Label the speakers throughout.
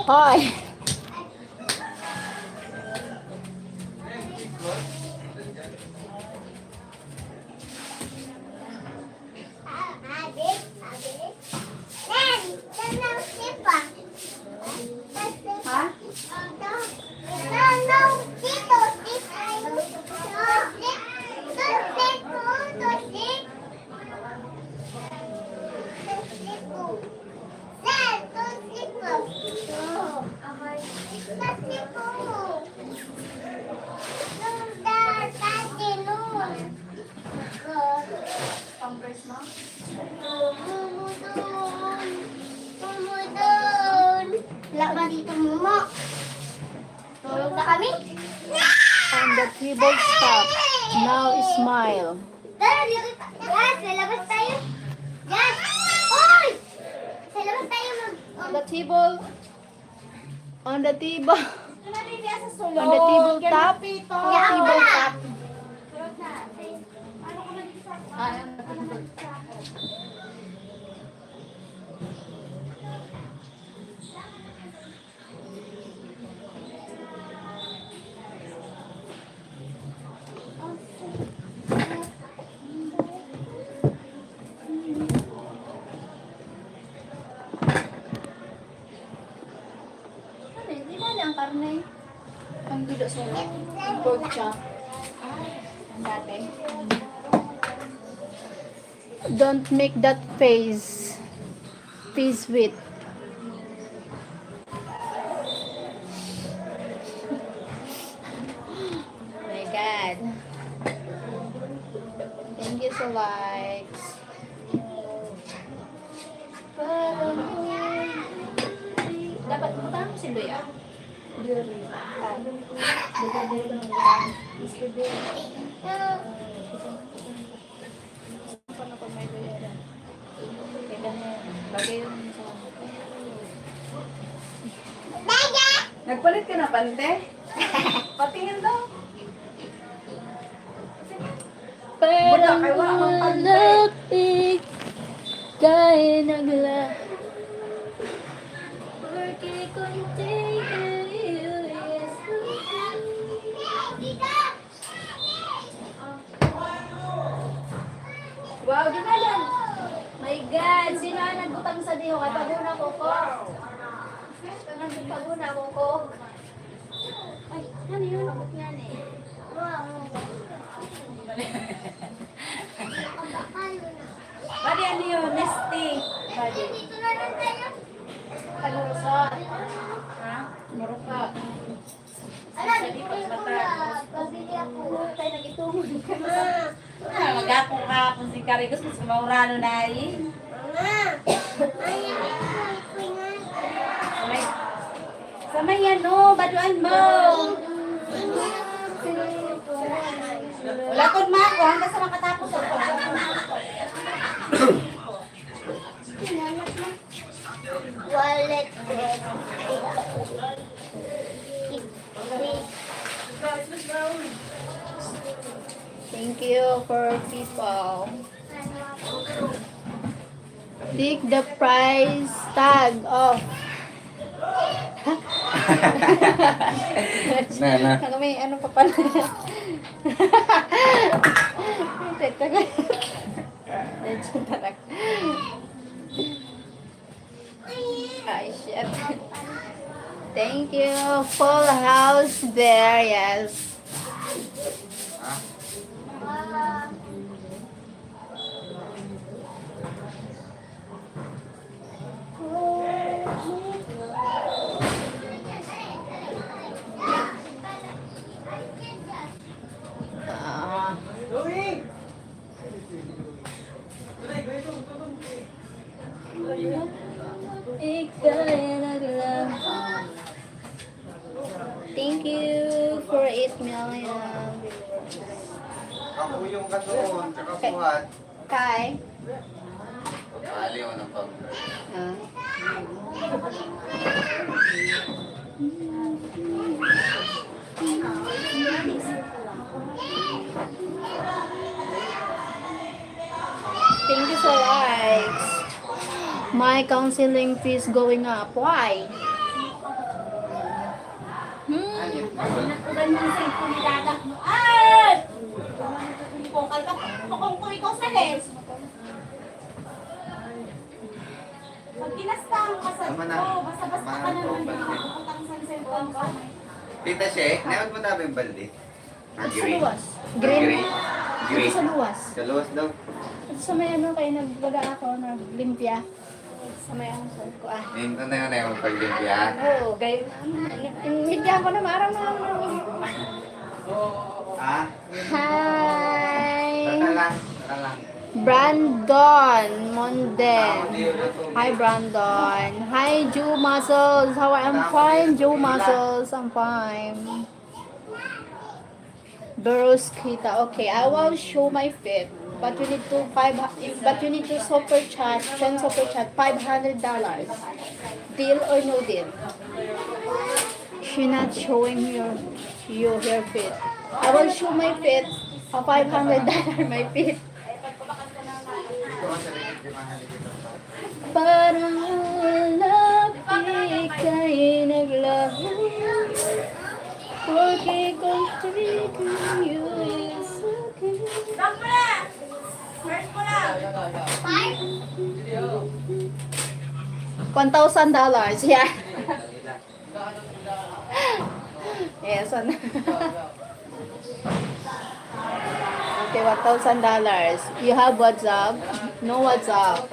Speaker 1: Hoy! Ha? Pampers mo?
Speaker 2: Wala ba dito, Momo? Tulog na kami?
Speaker 1: And the keyboard stop. Now smile.
Speaker 2: Tara, Jas, lalabas tayo. Jas! Oy! Sa labas tayo
Speaker 1: On the table. On the table.
Speaker 2: sulod.
Speaker 1: On the table top.
Speaker 2: Table top.
Speaker 1: Hindi na ang karne. Ang gulo sa pork chop. Dati. Don't make that face. Face with. My God. Thank you so likes. Dapat utang si Luya.
Speaker 3: Nagpalit ka na, pante? Patingin daw.
Speaker 1: Parang
Speaker 3: kay wala akong pante.
Speaker 1: malapit kaya nagla. Porque contigo es wow, di na lang. My God, sino ang nagbutang sa diho? Kaya paguna ko ko. Paguna ko ko. Ay, ano yun? Abot nga eh.
Speaker 3: Badi, ano yun? Nesty.
Speaker 1: Badi.
Speaker 2: Dito na lang tayo.
Speaker 1: Kalurusot.
Speaker 3: Ha?
Speaker 1: Maruka.
Speaker 2: Ala, dito na ako. Pabili ako.
Speaker 1: Tayo nag-itungod ka na.
Speaker 3: Mag-ako ka kung si Karigos, mas maurano na eh. Samay yan, no? Baduan mo. Wala kong mako, hanggang sa makatapos ako.
Speaker 2: Wallet.
Speaker 1: Thank you for people. Take the price tag off.
Speaker 4: Nana.
Speaker 1: Kami ano pa pala. Ay, shit. Thank you. Full house there, yes. Ah. Thank you for 8 million.
Speaker 4: Ako yung katuon, tsaka buhat.
Speaker 1: Kai.
Speaker 4: Aliw na pag.
Speaker 1: Ah. Thank you so much. My counseling fees going up. Why?
Speaker 4: Anit mo.
Speaker 3: Natulan mo sa ito ni dadak mo. Ay! Kung kalpa, kung ikaw sa les. Pag kinastang ka sa
Speaker 4: Tama na.
Speaker 3: ito, basta-basta ka
Speaker 4: Tama na.
Speaker 3: naman nakakutang sa cellphone ko.
Speaker 4: Tita She, naot mo tabi yung balde?
Speaker 1: At sa
Speaker 4: Gray.
Speaker 1: luwas.
Speaker 4: Gray.
Speaker 1: Green.
Speaker 4: Gray.
Speaker 1: Sa luwas.
Speaker 4: Sa luwas daw.
Speaker 1: At sa may ano kayo nagbaga ako, naglimpya. Sa may ano ko
Speaker 4: Ngayon na yun na yung paglimpya.
Speaker 1: Oo, gayo. Inidyan ko na marang na.
Speaker 4: Ha?
Speaker 1: Hi!
Speaker 4: Tara lang. Tara lang.
Speaker 1: Brandon Monde.
Speaker 4: Tama, di yun ito.
Speaker 1: Hi Brandon. Hi Joe Muscles. How are I'm fine, Joe Muscles. I'm fine. Burros kita. Okay, I will show my fit. But you need to super chat, send super chat $500. Deal or no deal? She not showing your fit. I will show my fit. A $500 my fit. Parang lapit kay naglaho. Porque contigo you is okay.
Speaker 3: Stop mo na! First mo na!
Speaker 1: $1,000. Yeah. Yes, one. Okay, $1,000. You have WhatsApp? No WhatsApp.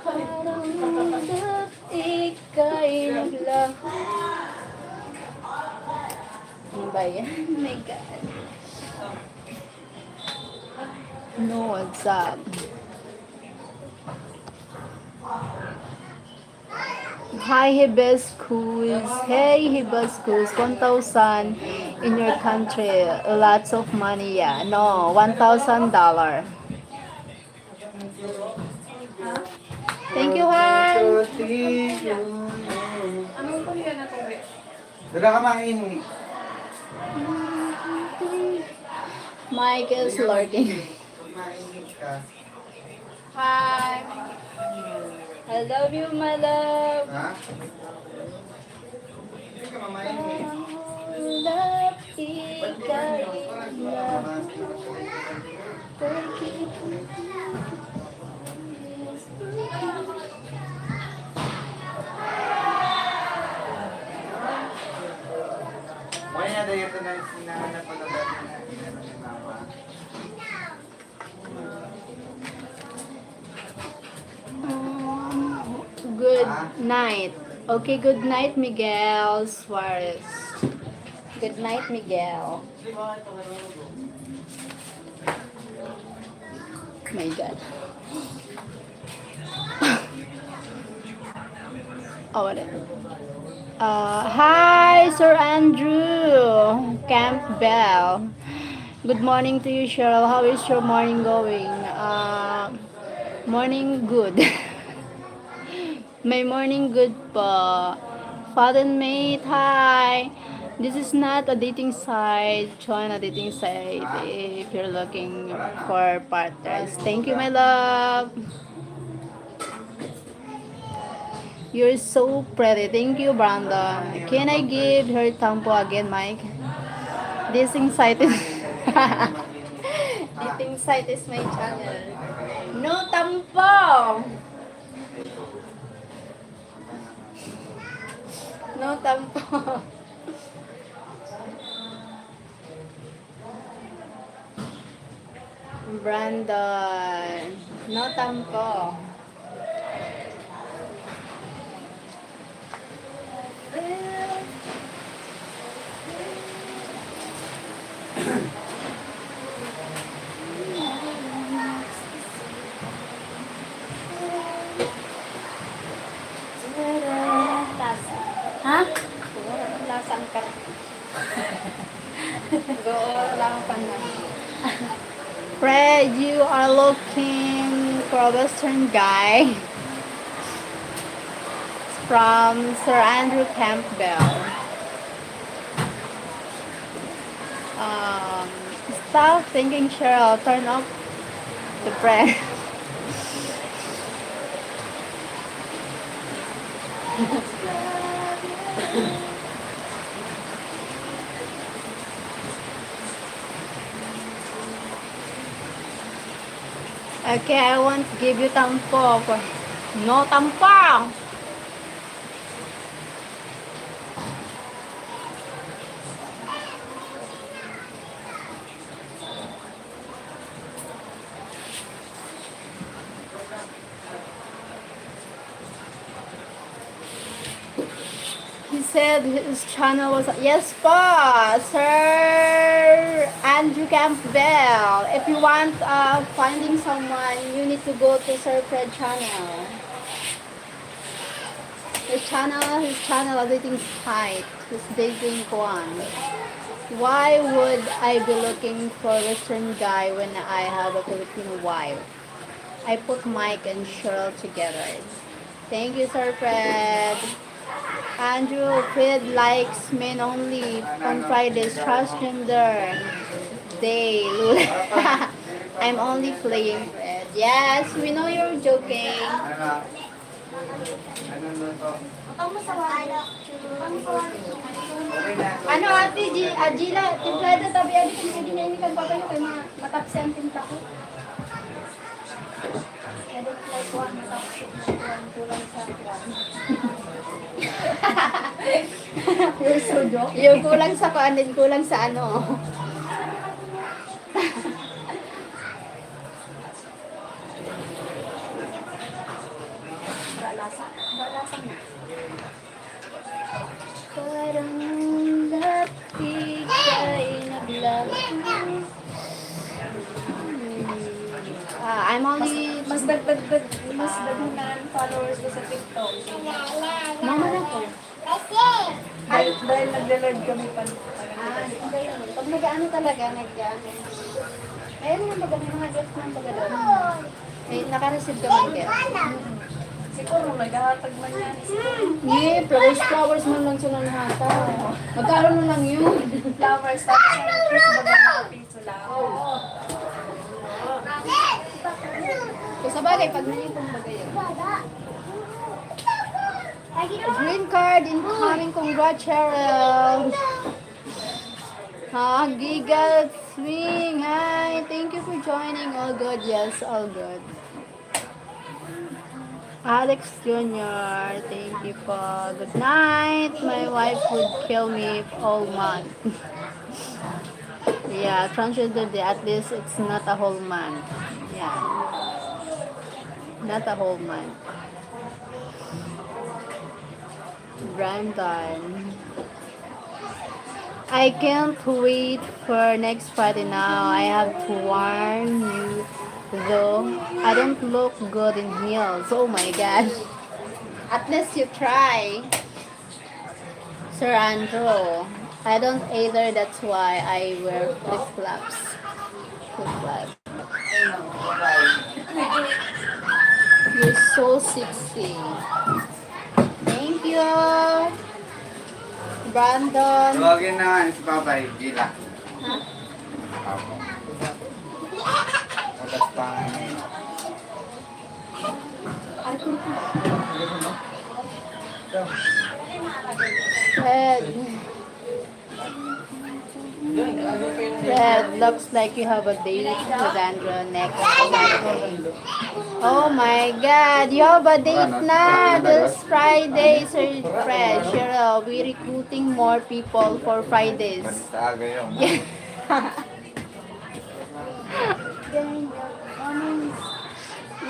Speaker 1: Parang ika'y naglaho. Ano ba yan? Oh my God. No, what's up? Hi, Hibiscus. Hey, Hibiscus. 1,000 in your country. Lots of money, yeah. No, $1,000. Thank you, Han.
Speaker 4: Dala ka main.
Speaker 1: Mike is lurking.
Speaker 4: Mainit ka.
Speaker 1: Hi. I love you, my love.
Speaker 4: Ha? Hindi ka mamainit.
Speaker 1: Love ika'y love.
Speaker 4: Wala na dahil ito na sinahanap ko na dati na inano ni Mama.
Speaker 1: Good night. Okay, good night, Miguel Suarez. Good night, Miguel. My God. Oh, what? Hi, Sir Andrew Campbell. Good morning to you, Cheryl. How is your morning going? Morning good. My morning good po. Father mate, hi. This is not a dating site. Join a dating site if you're looking for partners. Thank you, my love. You're so pretty. Thank you, Brandon. Can I give her tampo again, Mike? Dating site is dating site is my channel. No tampo. No tampo. Brandon. No tampo. Ha? Lasang ka. Go lang pa na. Fred, you are looking for a Western guy from Sir Andrew Campbell. Um, Stop thinking, Cheryl. Turn off the brand. Okay, I won't give you tampok. No tampok. He said his channel was yes, boss, Sir Andrew Campbell. If you want finding someone, you need to go to Sir Fred channel. His channel, everything's tight. His dating one. Why would I be looking for a Western guy when I have a Filipino wife? I put Mike and Cheryl together. Thank you, Sir Fred. Andrew, Fred likes men only on Fridays. Trust him there. They, Lula. I'm only playing Fred. Yes, we know you're joking.
Speaker 4: Ano na to?
Speaker 3: Ang masawala. Ang masawala.
Speaker 4: Okay na.
Speaker 1: Ano ate, Gila, timplada tabi adi kung hindi na inikan pa kayo kay matapsian tinta ko. I don't like one matapsian one kulang sa one. You're so joke. Yung kulang sa kuan din kulang sa ano. Parang lapit kay naglaho. I'm only
Speaker 3: Mas dagdag na ng followers ko sa TikTok.
Speaker 1: mama na ko.
Speaker 3: Dahil nagla-live kami pa.
Speaker 1: Pag nag-ano talaga, ayun nga baga, may mga gifts ng baga doon. Eh, naka-receive ka man guest.
Speaker 3: Siguro naghahatag man yan.
Speaker 1: Yeah, flowers man lang sila nahata. Magkaroon mo lang yun.
Speaker 3: Flowers, tapos ang first baga mga piso lang.
Speaker 1: Kung sa bagay, pag nanipong bagay yun. Green card incoming, congrats, Cheryl. Giga Swing, hi. Thank you for joining. All good, yes, all good. Alex Jr., thank you po. Good night. My wife would kill me all month. Yeah, transgender day. At least it's not a whole month. Yeah. Not a whole month. Brandon. I can't wait for next Friday now. I have to warn you though. I don't look good in heels. Oh my god. At least you try. Sir Andrew. I don't either, that's why I wear flip-flops. Flip-flops. You're so sexy. Thank you. Brandon.
Speaker 4: Tawagin na si Papay, Gila.
Speaker 1: Ha?
Speaker 4: Apo. Otas pa.
Speaker 1: Fred. Fred, looks like you have a date with Andrew next Saturday. Oh my God, you have a date na this Friday, Sir Fred. Cheryl, we recruiting more people for Fridays.
Speaker 4: Basta aga yun.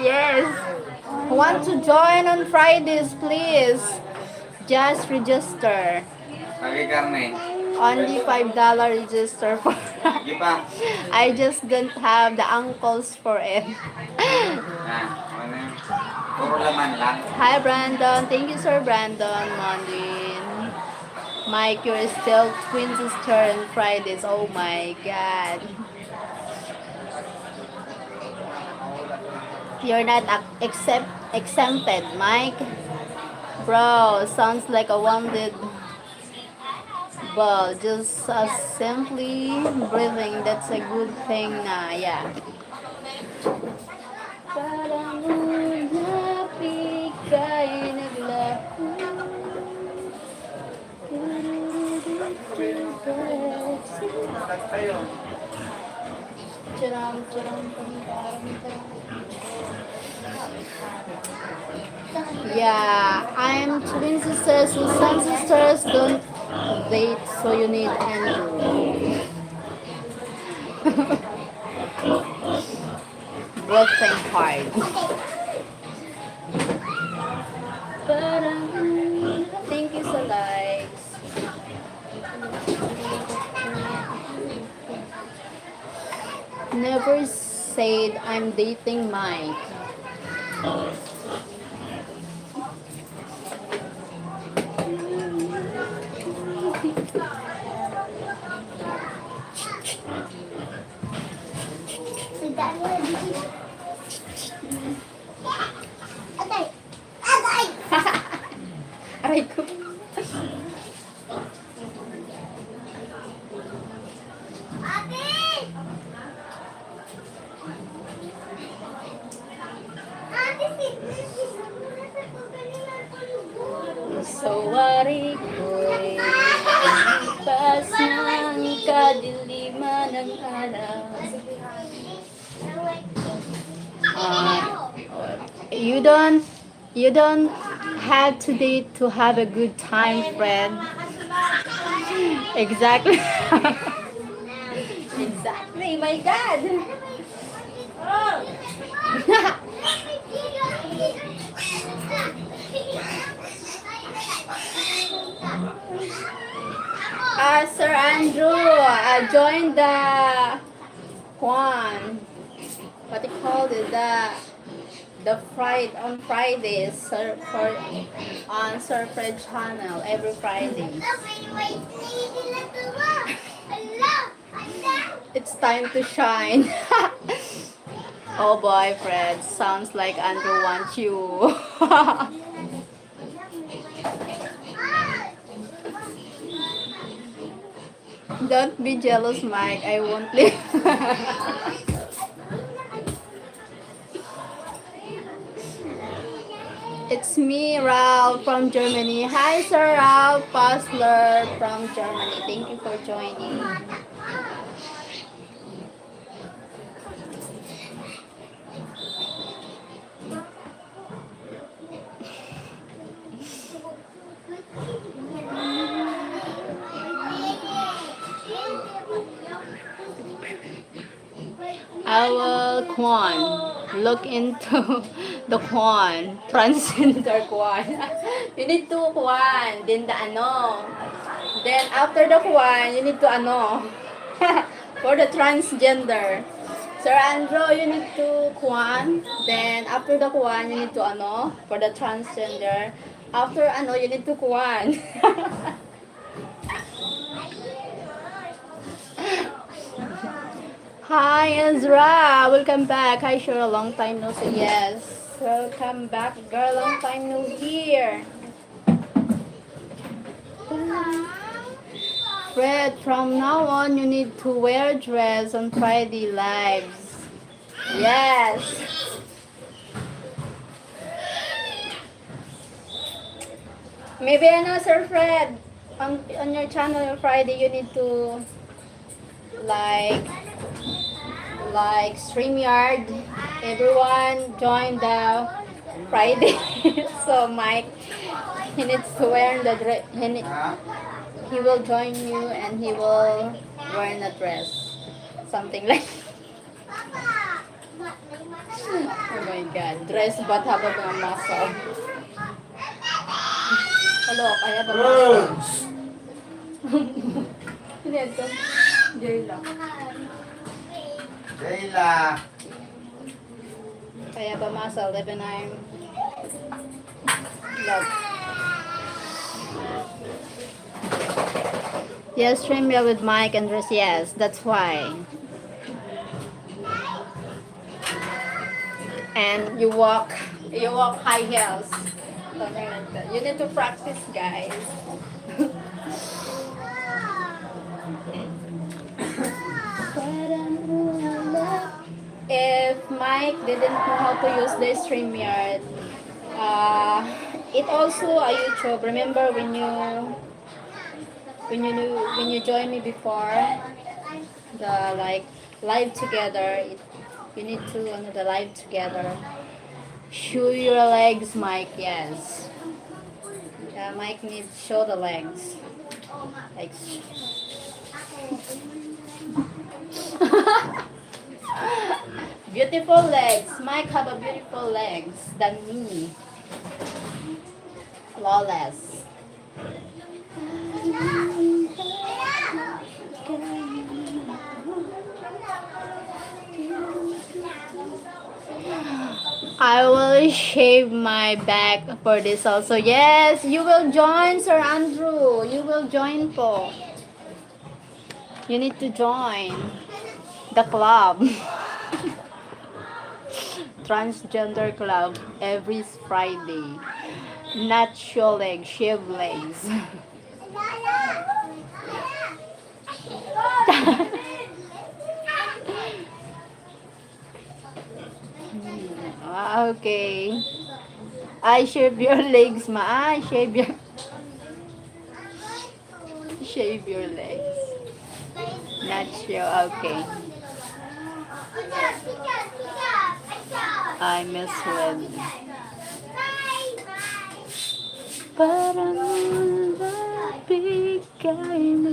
Speaker 1: Yes. Want to join on Fridays, please. Just register.
Speaker 4: Lagi karne.
Speaker 1: Only $5 register for
Speaker 4: Sige pa.
Speaker 1: I just don't have the uncles for it.
Speaker 4: Ano yun? Puro laman lang.
Speaker 1: Hi Brandon. Thank you, Sir Brandon. Mondin. Mike, you're still twin sister on Fridays. Oh my God. You're not exempted, Mike. Bro, sounds like a wanted Well, just simply breathing, that's a good thing na, yeah. Parang ulapit ka'y naglaho.
Speaker 4: Cut tayo.
Speaker 1: Charam, charam, pam, param, pam. Yeah, I'm twin sisters, so some sisters don't date, so you need Andrew. Breathing hard. Parang, thank you sa likes. Never said I'm dating Mike.
Speaker 2: Atay! Atay!
Speaker 1: Aray ko.
Speaker 2: Ate! Ate,
Speaker 1: So wari ko'y pas ng kadiliman ng araw. You don't have to date to have a good time, Fred. Exactly. Exactly, my God. Sir Andrew, join the Juan. What you call it? The Friday on Fridays, sir, for on Sir Fred channel every Friday. It's time to shine. Oh boy, Fred, sounds like Andrew wants you. Don't be jealous, Mike. I won't leave. It's me, Ralph from Germany. Hi, Sir Ralph Passler from Germany. Thank you for joining. I will look into the transgender Kwan. You need to then the ano. Then after the Kwan, you need to ano. For the transgender. Sir Andrew, you need to Kwan. Then after the Kwan, you need to ano. For the transgender. After ano, you need to Kwan. Hi Ezra, welcome back. Hi Sheryl, long time no see. Yes, welcome back, girl. Long time no here. Fred, from now on you need to wear dress on Friday lives. Yes. Maybe ano, Sir Fred, on your channel on Friday you need to like StreamYard. Everyone join the Friday. So Mike, he needs to wear the dress. He will join you and he will wear a dress. Something like. Oh my God, dress but have a muscle. Hello, kaya ba muscle? Hindi ito. Jayla.
Speaker 4: Jayla.
Speaker 1: Kaya ba muscle even I'm love. Yes, stream with Mike and dress. Yes, that's why. And you walk high heels. Something like that. You need to practice, guys. If Mike didn't know how to use the StreamYard, uh, it also a YouTube. Remember when you joined me before the like live together? You need to the live together. Show your legs, Mike. Yes. Mike needs to show the legs. Like. Beautiful legs. Mike have a beautiful legs than me. Flawless. I will shave my back for this also. Yes, you will join, Sir Andrew. You will join po. You need to join the club. Transgender club every Friday. Not show legs, shave legs. Okay. I shave your legs, ma. I shave your legs. Not sure. Okay. I miss with. Parang nabigay na.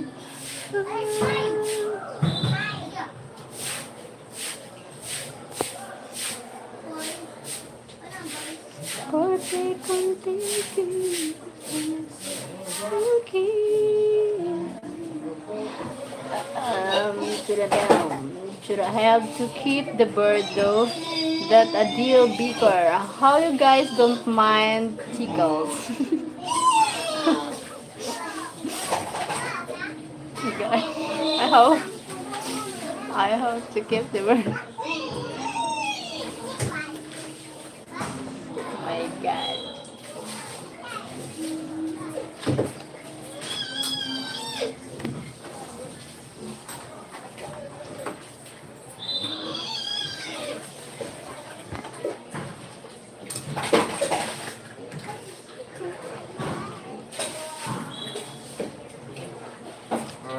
Speaker 1: Should I have to keep the bird though? That a deal breaker. How you guys don't mind tickles? You guys, I hope to keep the bird. My God.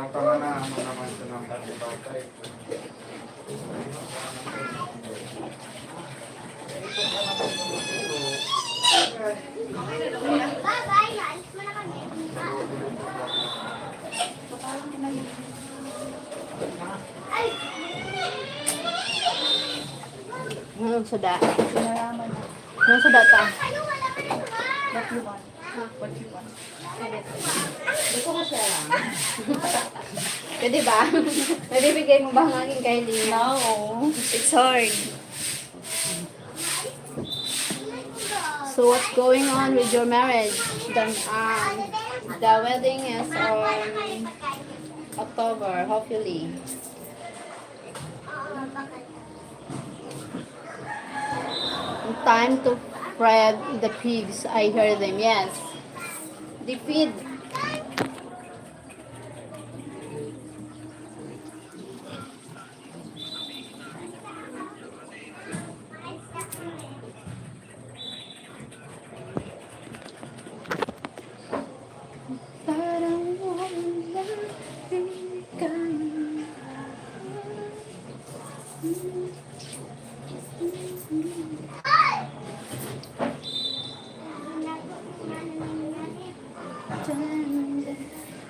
Speaker 4: Panganahan mo naman ito ng batay.
Speaker 2: Bye-bye, naalis mo na kami. Ay!
Speaker 1: Ano sa da? Ano sa data?
Speaker 2: Ano, wala ka na naman.
Speaker 1: Gusto ko siya lang. Pwede ba? Pwede bigay mo ba ang aking kay Lee? No. It's hard. So what's going on with your marriage? The wedding is on October, hopefully. Time to feed the pigs. I heard them. Yes. They feed.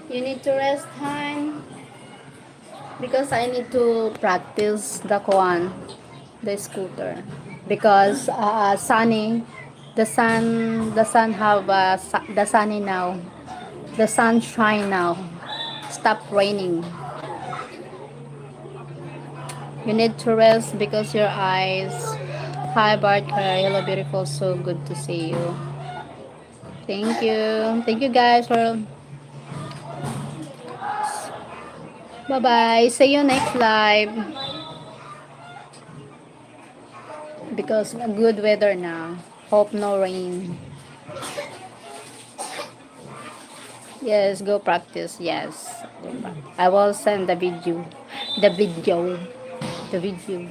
Speaker 1: You need to rest time because I need to practice the scooter because the sun have the sunny now, the sunshine now. Stop raining. You need to rest because your eyes. Hi Bart, hello beautiful, so good to see you. Thank you guys for. Bye bye. See you next live. Because good weather now. Hope no rain. Yes, go practice. Yes. I will send the video. The video. The video.